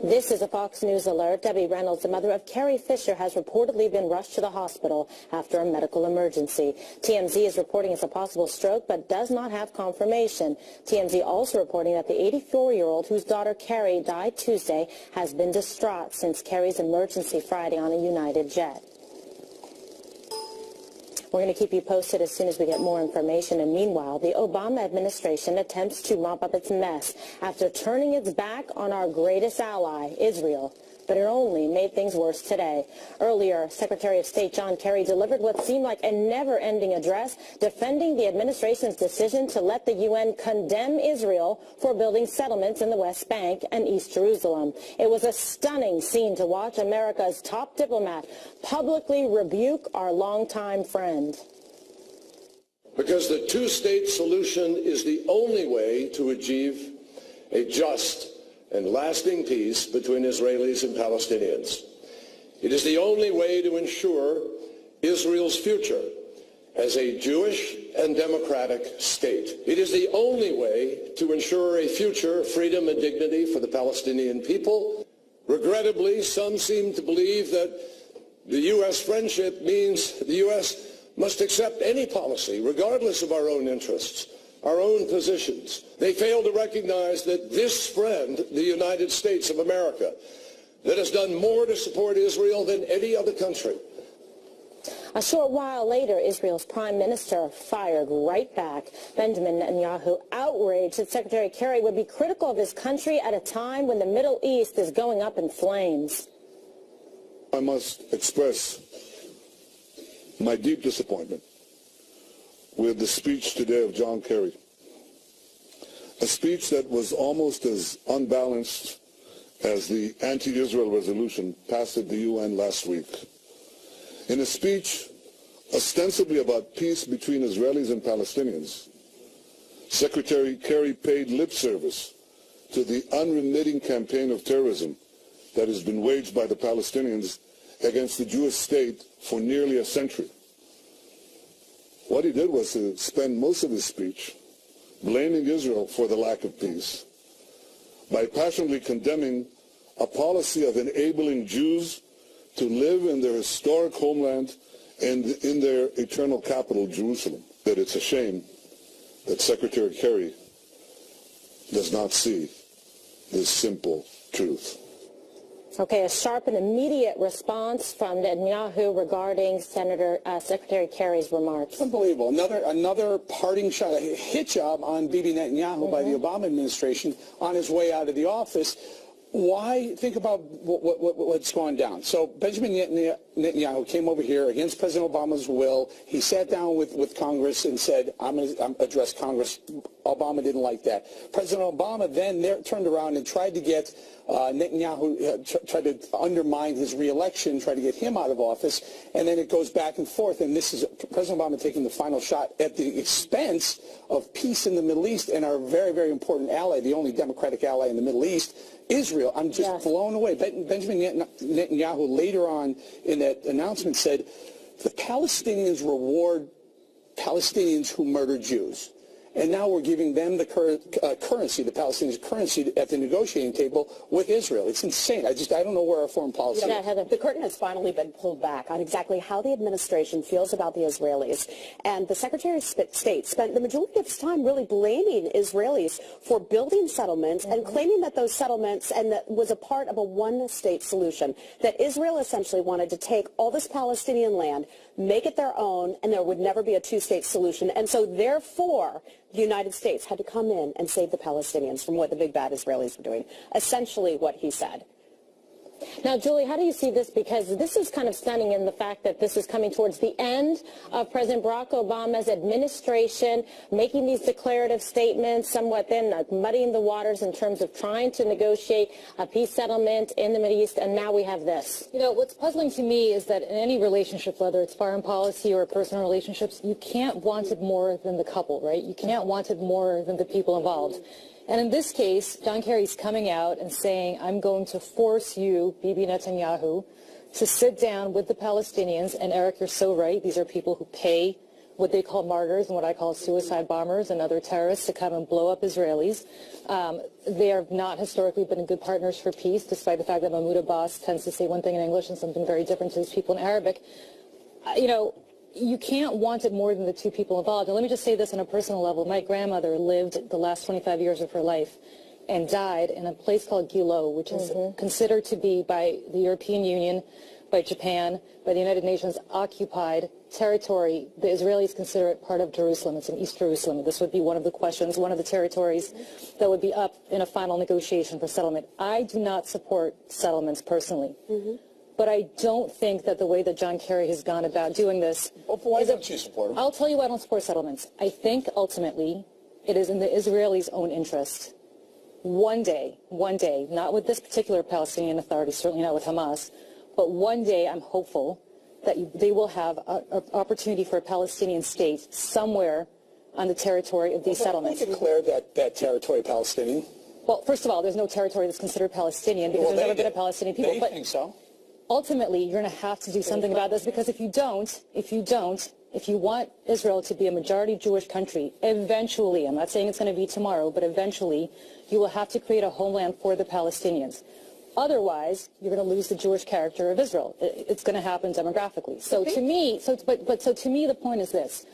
This is a Fox News alert. Debbie Reynolds, the mother of Carrie Fisher, has reportedly been rushed to the hospital after a medical emergency. TMZ is reporting it's a possible stroke, but does not have confirmation. TMZ also reporting that the 84-year-old, whose daughter Carrie died Tuesday, has been distraught since Carrie's emergency Friday on a United jet. We're going to keep you posted as soon as we get more information. And meanwhile, the Obama administration attempts to mop up its mess after turning its back on our greatest ally, Israel. But it only made things worse today. Earlier, Secretary of State John Kerry delivered what seemed like a never-ending address defending the administration's decision to let the UN condemn Israel for building settlements in the West Bank and East Jerusalem. It was a stunning scene to watch America's top diplomat publicly rebuke our longtime friend. Because the two-state solution is the only way to achieve a just and lasting peace between Israelis and Palestinians. It is the only way to ensure Israel's future as a Jewish and democratic state. It is the only way to ensure a future of freedom and dignity for the Palestinian people. Regrettably, some seem to believe that the U.S. friendship means the U.S. must accept any policy, regardless of our own interests, our own positions. They fail to recognize that this friend, the United States of America, that has done more to support Israel than any other country. A short while later, Israel's prime minister fired right back. Benjamin Netanyahu outraged that Secretary Kerry would be critical of his country at a time when the Middle East is going up in flames. I must express my deep disappointment with the speech today of John Kerry, a speech that was almost as unbalanced as the anti-Israel resolution passed at the UN last week. In a speech ostensibly about peace between Israelis and Palestinians, Secretary Kerry paid lip service to the unremitting campaign of terrorism that has been waged by the Palestinians against the Jewish state for nearly a century. What he did was to spend most of his speech blaming Israel for the lack of peace by passionately condemning a policy of enabling Jews to live in their historic homeland and in their eternal capital, Jerusalem. That it's a shame that Secretary Kerry does not see this simple truth. Okay, a sharp and immediate response from Netanyahu regarding Secretary Kerry's remarks. Unbelievable. Another parting shot, a hit job on Bibi Netanyahu by the Obama administration on his way out of the office. Why? Think about what's going down. So Benjamin Netanyahu came over here against President Obama's will. He sat down with Congress and said, I'm going to address Congress. Obama didn't like that. President Obama then turned around and tried to get Netanyahu, tried to undermine his reelection, tried to get him out of office, and then it goes back and forth, and this is President Obama taking the final shot at the expense of peace in the Middle East and our very, very important ally, the only democratic ally in the Middle East, Israel. I'm just blown away. Benjamin Netanyahu later on in that announcement said, the Palestinians reward Palestinians who murder Jews. And now we're giving them the currency, the Palestinians' currency at the negotiating table with Israel. It's insane. I don't know where our foreign policy is. Yeah, Heather, the curtain has finally been pulled back on exactly how the administration feels about the Israelis. And the Secretary of State spent the majority of his time really blaming Israelis for building settlements and claiming that those settlements and that was a part of a one-state solution, that Israel essentially wanted to take all this Palestinian land, make it their own, and there would never be a two-state solution. And so therefore, the United States had to come in and save the Palestinians from what the big bad Israelis were doing. Essentially what he said. Now, Julie, how do you see this? Because this is kind of stunning in the fact that this is coming towards the end of President Barack Obama's administration, making these declarative statements, somewhat then muddying the waters in terms of trying to negotiate a peace settlement in the Middle East, and now we have this. You know, what's puzzling to me is that in any relationship, whether it's foreign policy or personal relationships, you can't want it more than the couple, right? You can't want it more than the people involved. And in this case, John Kerry's coming out and saying, I'm going to force you, Bibi Netanyahu, to sit down with the Palestinians. And Eric, you're so right. These are people who pay what they call martyrs and what I call suicide bombers and other terrorists to come and blow up Israelis. They have not historically been good partners for peace, despite the fact that Mahmoud Abbas tends to say one thing in English and something very different to his people in Arabic. You know, you can't want it more than the two people involved. And let me just say this on a personal level. My grandmother lived the last 25 years of her life and died in a place called Gilo, which is considered to be by the European Union, by Japan, by the United Nations, occupied territory. The Israelis consider it part of Jerusalem. It's in East Jerusalem. This would be one of the questions, one of the territories that would be up in a final negotiation for settlement. I do not support settlements personally. But I don't think that the way that John Kerry has gone about doing this... Well, why don't you support him? I'll tell you why I don't support settlements. I think ultimately it is in the Israelis' own interest. One day, not with this particular Palestinian Authority, certainly not with Hamas, but one day I'm hopeful that they will have an opportunity for a Palestinian state somewhere on the territory of these settlements. Who declared that territory Palestinian? Well, first of all, there's no territory that's considered Palestinian because there's never been a Palestinian people. They think so. Ultimately, you're going to have to do something about this, because if you want Israel to be a majority Jewish country, eventually, I'm not saying it's going to be tomorrow, but eventually, you will have to create a homeland for the Palestinians. Otherwise, you're going to lose the Jewish character of Israel. It's going to happen demographically. So to me, the point is this.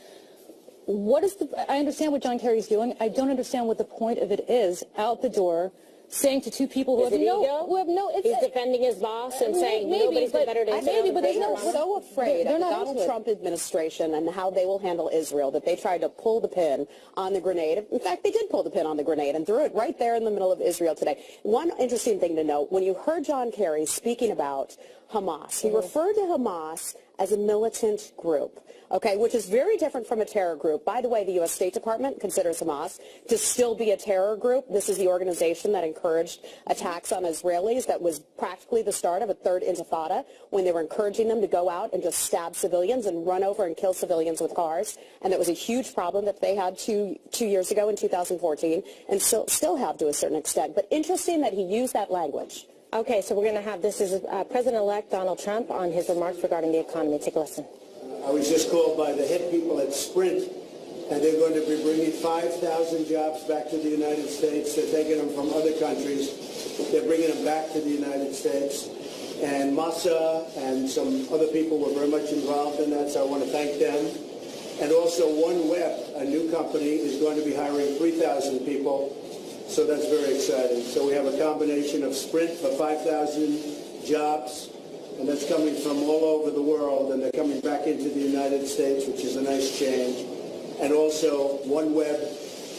I understand what John Kerry's doing. I don't understand what the point of it is out the door, saying to two people who have no... He's defending his boss and saying nobody's better to Israel. Maybe, but they're so afraid of the Donald Trump administration and how they will handle Israel that they tried to pull the pin on the grenade. In fact, they did pull the pin on the grenade and threw it right there in the middle of Israel today. One interesting thing to note, when you heard John Kerry speaking about Hamas, he referred to Hamas as a militant group, okay, which is very different from a terror group. By the way, the U.S. State Department considers Hamas to still be a terror group. This is the organization that encouraged attacks on Israelis. That was practically the start of a third intifada, when they were encouraging them to go out and just stab civilians and run over and kill civilians with cars. And that was a huge problem that they had two years ago in 2014, and still have to a certain extent. But interesting that he used that language. Okay, so we're going to have, this is President-elect Donald Trump on his remarks regarding the economy. Take a listen. I was just called by the head people at Sprint, and they're going to be bringing 5,000 jobs back to the United States. They're taking them from other countries. They're bringing them back to the United States. And Masa and some other people were very much involved in that, so I want to thank them. And also OneWeb, a new company, is going to be hiring 3,000 people. So that's very exciting. So we have a combination of Sprint for 5,000 jobs, and that's coming from all over the world, and they're coming back into the United States, which is a nice change. And also OneWeb,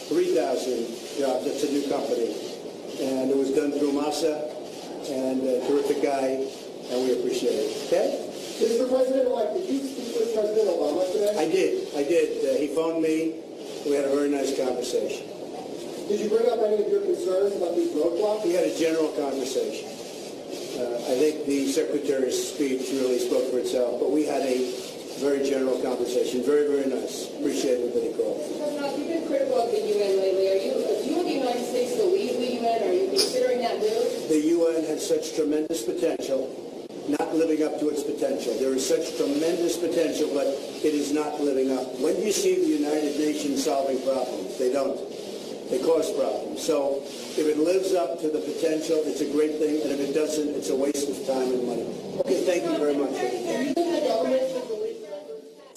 3,000 jobs. That's a new company. And it was done through Masa, and a terrific guy, and we appreciate it. Okay? Mr. President-elect, did you speak with President Obama today? I did. He phoned me. We had a very nice conversation. Did you bring up any of your concerns about these roadblocks? We had a general conversation. I think the Secretary's speech really spoke for itself, but we had a very general conversation. Very, very nice. Appreciate everybody calling. President, you've been critical of the UN lately. Do you want the United States to leave the UN? Are you considering that move? The UN has such tremendous potential, not living up to its potential. There is such tremendous potential, but it is not living up. When do you see the United Nations solving problems? They don't. They cause problems. So if it lives up to the potential, it's a great thing, and if it doesn't, it's a waste of time and money. Okay, thank you very much.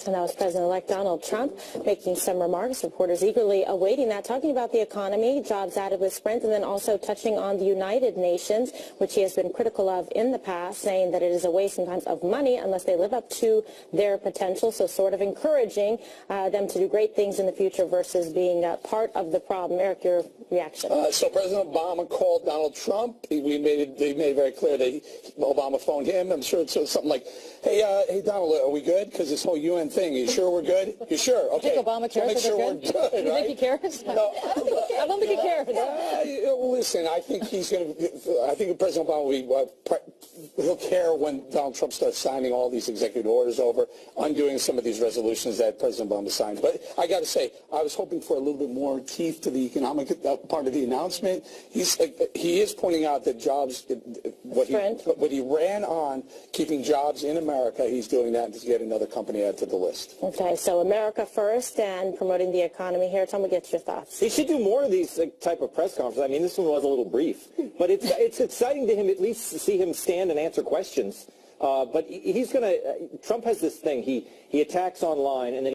And that was President-elect Donald Trump making some remarks. Reporters eagerly awaiting that, talking about the economy, jobs added with Sprint, and then also touching on the United Nations, which he has been critical of in the past, saying that it is a waste sometimes of money unless they live up to their potential. So sort of encouraging them to do great things in the future versus being part of the problem. Eric, your reaction? So President Obama called Donald Trump. They made it very clear that Obama phoned him. I'm sure it's something like, hey Donald, are we good? Because this whole UN thing, you sure we're good? You sure? Okay. I think Obama cares make sure we're good, You right? think he cares? No. I don't think he cares. Listen, I think President Obama he'll care when Donald Trump starts signing all these executive orders over, undoing some of these resolutions that President Obama signed. But I got to say, I was hoping for a little bit more teeth to the economic part of the announcement. He is pointing out that jobs, what he ran on keeping jobs in America, he's doing that to get another company added to the list. Okay, so America first and promoting the economy here. Tell me, get your thoughts. He should do more of these type of press conferences. I mean, this one was a little brief, but it's exciting to him at least to see him stand and answer questions. But he's going to, Trump has this thing, he attacks online and then